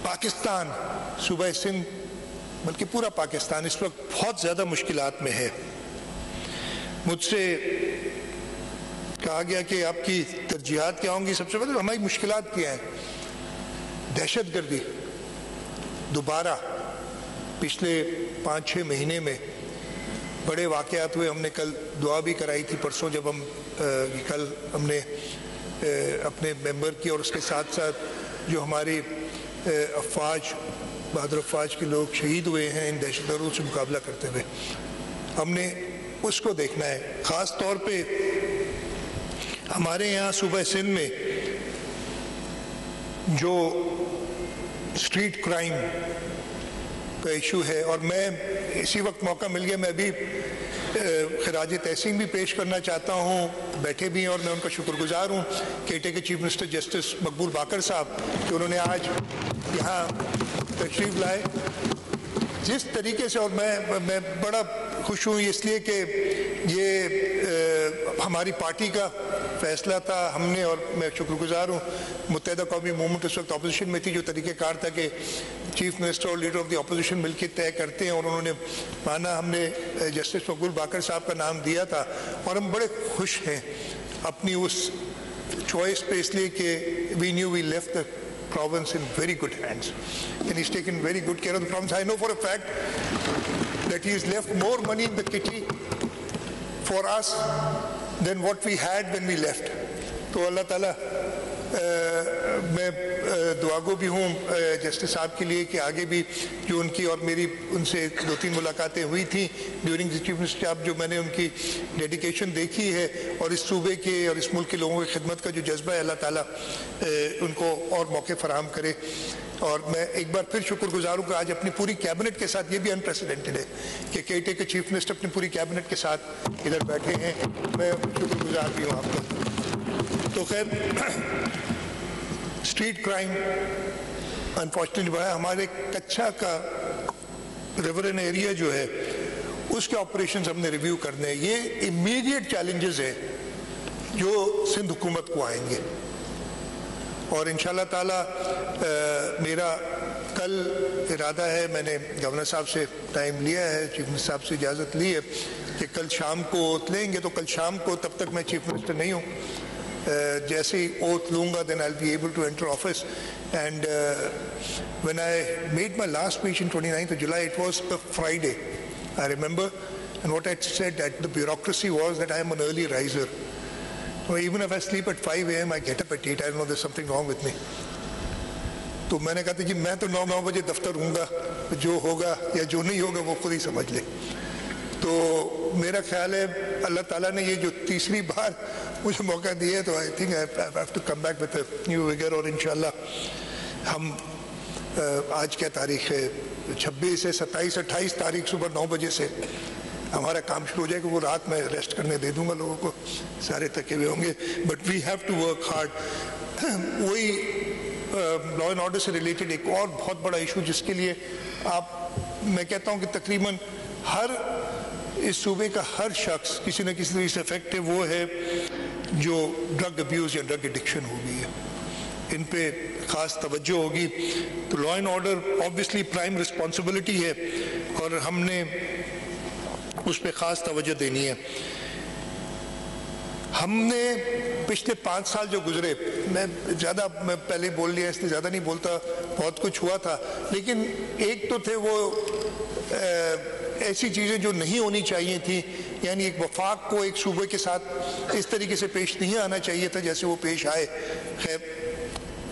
پاکستان، صوبہ سندھ بلکہ پورا پاکستان اس وقت بہت زیادہ مشکلات میں ہے۔ مجھ سے کہا گیا کہ آپ کی ترجیحات کیا ہوں گی؟ سب سے پہلے ہماری مشکلات کیا ہیں؟ دہشت گردی دوبارہ پچھلے 5-6 مہینے میں بڑے واقعات ہوئے۔ ہم نے کل دعا بھی کرائی تھی، پرسوں جب کل ہم نے اپنے ممبر کی اور اس کے ساتھ ساتھ جو ہماری افواج، بہادر افواج کے لوگ شہید ہوئے ہیں ان دہشت گردوں سے مقابلہ کرتے ہوئے، ہم نے اس کو دیکھنا ہے۔ خاص طور پہ ہمارے یہاں صوبہ سندھ میں جو اسٹریٹ کرائم کا ایشو ہے، اور میں اسی وقت موقع مل گیا، میں ابھی خراج تحسین بھی پیش کرنا چاہتا ہوں، بیٹھے بھی ہیں اور میں ان کا شکر گزار ہوں کیٹے کے چیف منسٹر جسٹس مقبول باقر صاحب کہ انہوں نے آج یہاں تشریف لائے۔ جس طریقے سے، اور میں بڑا خوش ہوں اس لیے کہ یہ ہماری پارٹی کا فیصلہ تھا، ہم نے، اور میں شکر گزار ہوں متحدہ قومی موومنٹ اس وقت اپوزیشن میں تھی، جو طریقہ کار تھا کہ چیف منسٹر اور لیڈر آف دی اپوزیشن مل کے طے کرتے ہیں، اور انہوں نے مانا، ہم نے جسٹس مقبول باقر صاحب کا نام دیا تھا، اور ہم بڑے خوش ہیں اپنی اس چوائس پہ، اس لیے کہ we knew we left the province in very good hands and he's taken very good care of the province. I know for a fact that he has left more money in the kitty for us than what we had when we left. تو اللہ تعالیٰ میں دعا گو بھی ہوں justice صاحب کے لیے کہ آگے بھی جو ان کی اور میری ان سے 2-3 ملاقاتیں ہوئی تھیں ڈیورنگ دی چیف منسٹر صاحب، جو میں نے ان کی ڈیڈیکیشن دیکھی ہے اور اس صوبے کے اور اس ملک کے لوگوں کی خدمت کا جو جذبہ ہے، اللہ تعالیٰ ان کو اور موقع فراہم کرے۔ اور میں ایک بار پھر شکر گزار ہوں کہ آج اپنی پوری کیبنٹ کے ساتھ، یہ بھی انپریسیڈنٹڈ ہے کہ کیٹے کے چیف منسٹر اپنی پوری کیبنٹ کے ساتھ ادھر بیٹھے ہیں، میں شکر گزار بھی ہوں آپ کا۔ تو خیر، اسٹریٹ کرائم انفارچونیٹلی بڑھا ہے۔ ہمارے کچھا کا ریورن ایریا جو ہے اس کے آپریشنز ہم نے ریویو کرنے ہیں۔ یہ امیڈیٹ چیلنجز ہیں جو سندھ حکومت کو آئیں گے، اور انشاءاللہ تعالیٰ میرا کل ارادہ ہے، میں نے گورنر صاحب سے ٹائم لیا ہے، چیف منسٹر صاحب سے اجازت لی ہے کہ کل شام کو اوتھ لیں گے، تو کل شام کو، تب تک میں چیف منسٹر نہیں ہوں، جیسے ہی اوتھ لوں گا then I'll be able to enter office. And when I made my last speech in 29th of July, it was a Friday, I remember, and what I said that the bureaucracy was that I am an early riser. Well, even if I sleep at 5 a.m. I get up at 8. I don't know, there's something wrong with me. تو میں نے کہا تھا جی میں تو 9 بجے دفتر ہوں گا، جو ہوگا یا جو نہیں ہوگا وہ خود ہی سمجھ لے۔ تو میرا خیال ہے اللہ تعالیٰ نے یہ جو تیسری بار مجھے موقع دیا ہے، تو I think I have to come back with a new vigor، اور انشاءاللہ ہم آج کیا تاریخ ہے، 26 ہے، 27 28 تاریخ صبح 9 بجے سے ہمارا کام شروع ہو جائے گا۔ وہ رات میں ریسٹ کرنے دے دوں گا لوگوں کو، سارے تھکے ہوئے ہوں گے، but we have to work hard. وہی لا اینڈ آرڈر سے ریلیٹڈ ایک اور بہت بڑا ایشو جس کے لیے میں کہتا ہوں کہ تقریباً ہر اس صوبے کا ہر شخص کسی نہ کسی طریقے سے افیکٹ ہے، وہ ہے جو ڈرگ ابیوز یا ڈرگ ایڈکشن ہو گئی ہے، ان پہ خاص توجہ ہوگی۔ تو لا and order obviously prime responsibility ہے، اور ہم نے اس پہ خاص توجہ دینی ہے۔ ہم نے پچھلے 5 سال جو گزرے، میں پہلے بول لیا، اس لیے زیادہ نہیں بولتا، بہت کچھ ہوا تھا، لیکن ایک تو تھے وہ ایسی چیزیں جو نہیں ہونی چاہیے تھیں، یعنی ایک وفاق کو ایک صوبے کے ساتھ اس طریقے سے پیش نہیں آنا چاہیے تھا جیسے وہ پیش آئے۔ خیر،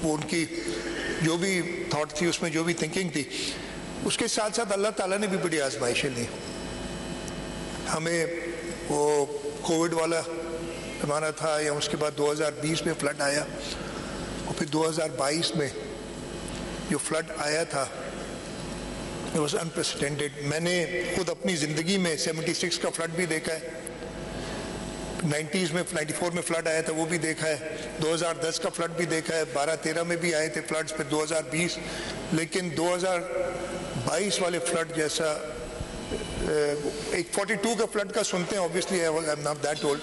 وہ ان کی جو بھی تھاٹ تھی، اس میں جو بھی تھنکنگ تھی، اس کے ساتھ ساتھ اللہ تعالیٰ نے بھی بڑی آزمائشیں لی۔ ہمیں وہ کووڈ والا زمانہ تھا، یا اس کے بعد 2020 میں فلڈ آیا، اور پھر 2022 میں جو فلڈ آیا تھا it was unprecedented۔ میں نے خود اپنی زندگی میں 76 کا فلڈ بھی دیکھا ہے، 94 میں فلڈ آیا تھا وہ بھی دیکھا ہے، 2010 کا فلڈ بھی دیکھا ہے، 12-13 میں بھی آئے تھے فلڈز، پھر 2020، لیکن 2022 والے فلڈ جیسا ایک 42 کا فلڈ کا سنتے ہیں، obviously I'm not that old،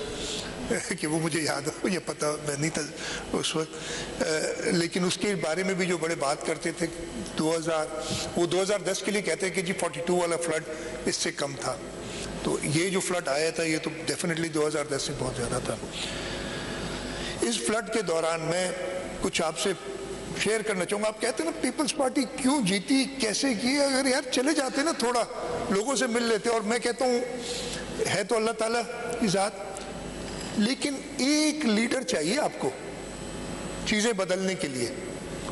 کہ وہ مجھے یاد ہو، یہ پتہ میں نہیں تھا اس وقت، لیکن اس کے بارے میں بھی جو بڑے بات کرتے تھے 2010 کے لیے کہتے ہیں کہ جی 42 والا فلڈ اس سے کم تھا. تو یہ جو فلڈ آیا تھا یہ تو ڈیفینیٹلی 2010 سے بہت زیادہ تھا. اس فلڈ کے دوران میں کچھ آپ سے شیئر کرنا چاہوں گا. آپ کہتے ہیں نا پیپلز پارٹی کیوں جیتی، کیسے کی، اگر یار چلے جاتے نا تھوڑا لوگوں سے مل لیتے. اور میں کہتا ہوں ہے تو اللہ تعالیٰ کی ذات، لیکن ایک لیڈر چاہیے آپ کو چیزیں بدلنے کے لیے،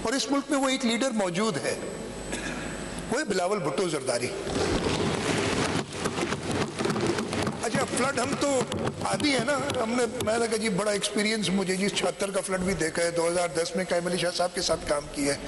اور اس ملک میں وہ ایک لیڈر موجود ہے، وہ ہے بلاول بھٹو زرداری. اچھا فلڈ ہم تو عادی ہے نا، میں نے کہا جی بڑا ایکسپیرینس مجھے جی 76 کا فلڈ بھی دیکھا ہے، 2010 میں قائم علی شاہ صاحب کے ساتھ کام کیا ہے.